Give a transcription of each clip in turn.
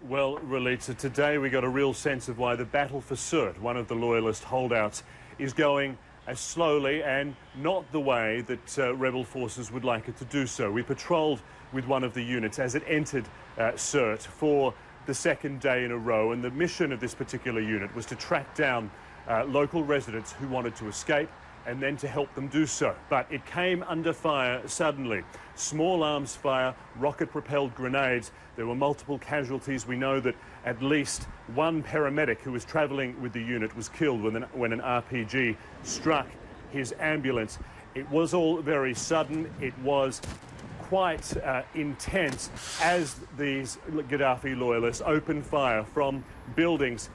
Well, Relitza, today we got a real sense of why the battle for Sirte, one of the loyalist holdouts, is going as slowly and not the way that rebel forces would like it to do so. We patrolled with one of the units as it entered Sirte for the second day in a row, and the mission of this particular unit was to track down local residents who wanted to escape and then to help them do so. But it came under fire suddenly. Small arms fire, rocket-propelled grenades. There were multiple casualties. We know that at least one paramedic who was travelling with the unit was killed when an RPG struck his ambulance. It was all very sudden. It was quite intense as these Gaddafi loyalists opened fire from buildings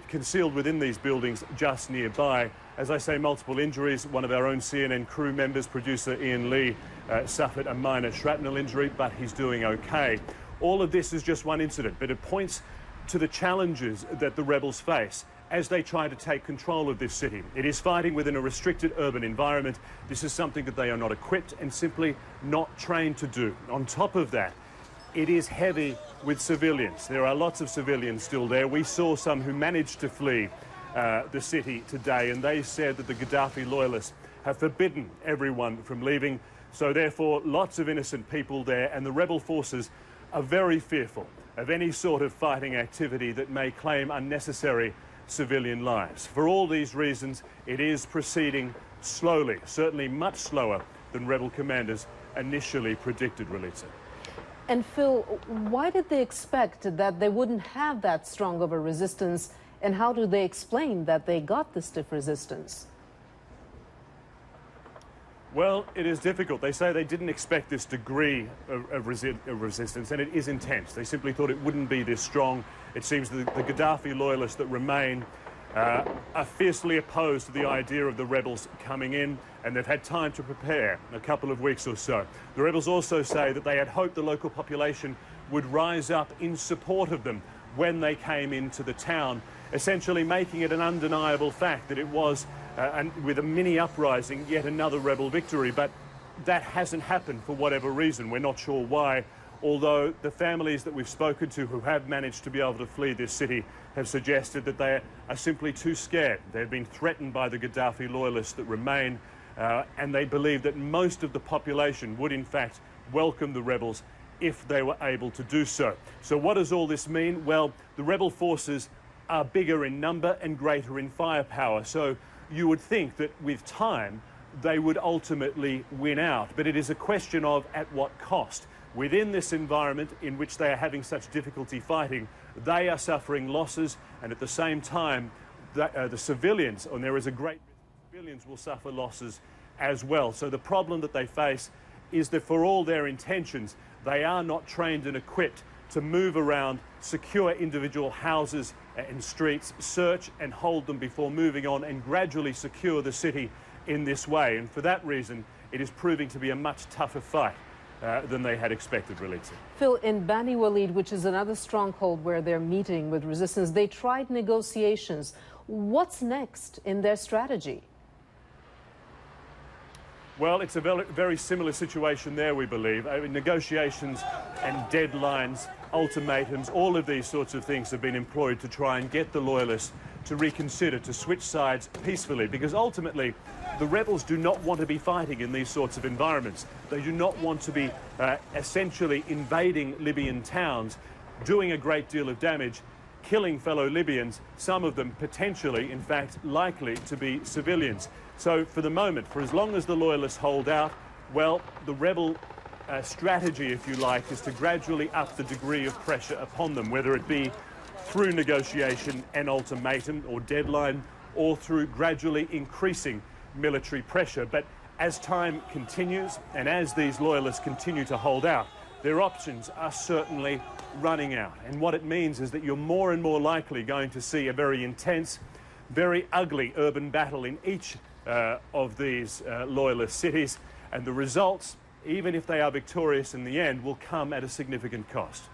concealed within these buildings just nearby. As I say, multiple injuries. One of our own CNN crew members, producer Ian Lee, suffered a minor shrapnel injury, but he's doing okay. All of this is just one incident, but it points to the challenges that the rebels face as they try to take control of this city. It is fighting within a restricted urban environment. This is something that they are not equipped and simply not trained to do. On top of that, it is heavy with civilians. There are lots of civilians still there. We saw some who managed to flee the city today, and they said that the Gaddafi loyalists have forbidden everyone from leaving. So therefore, lots of innocent people there, and the rebel forces are very fearful of any sort of fighting activity that may claim unnecessary civilian lives. For all these reasons, it is proceeding slowly, certainly much slower than rebel commanders initially predicted, Relitza. And Phil, why did they expect that they wouldn't have that strong of a resistance, and how do they explain that they got the stiff resistance? Well, it is difficult. They say they didn't expect this degree of resistance, and it is intense. They simply thought it wouldn't be this strong. It seems that the Gaddafi loyalists that remain are fiercely opposed to the idea of the rebels coming in, and they've had time to prepare, a couple of weeks or so. The rebels also say that they had hoped the local population would rise up in support of them when they came into the town, essentially making it an undeniable fact that it was, and with a mini uprising, yet another rebel victory. But that hasn't happened for whatever reason. We're not sure why, although the families that we've spoken to who have managed to be able to flee this city have suggested that they are simply too scared. They've been threatened by the Gaddafi loyalists that remain, and they believe that most of the population would in fact welcome the rebels if they were able to do so. So what does all this mean? Well, the rebel forces are bigger in number and greater in firepower. So you would think that with time, they would ultimately win out. But it is a question of at what cost. Within this environment in which they are having such difficulty fighting, they are suffering losses, and at the same time, the civilians, and there is a great risk civilians will suffer losses as well. So the problem that they face is that for all their intentions, they are not trained and equipped to move around, secure individual houses and streets, search and hold them before moving on, and gradually secure the city in this way. And for that reason, it is proving to be a much tougher fight than they had expected, Relitza. Phil, in Bani Walid, which is another stronghold where they're meeting with resistance, they tried negotiations. What's next in their strategy? Well, it's a very similar situation there, we believe. Negotiations and deadlines, ultimatums, all of these sorts of things have been employed to try and get the loyalists to reconsider, to switch sides peacefully, because ultimately the rebels do not want to be fighting in these sorts of environments. They do not want to be essentially invading Libyan towns, doing a great deal of damage, killing fellow Libyans, some of them potentially, in fact, likely to be civilians. So for the moment, for as long as the loyalists hold out, well, the rebel strategy, if you like, is to gradually up the degree of pressure upon them, whether it be through negotiation and ultimatum or deadline, or through gradually increasing military pressure. But as time continues and as these loyalists continue to hold out, their options are certainly running out. And what it means is that you're more and more likely going to see a very intense, very ugly urban battle in each of these loyalist cities. And the results, even if they are victorious in the end, will come at a significant cost.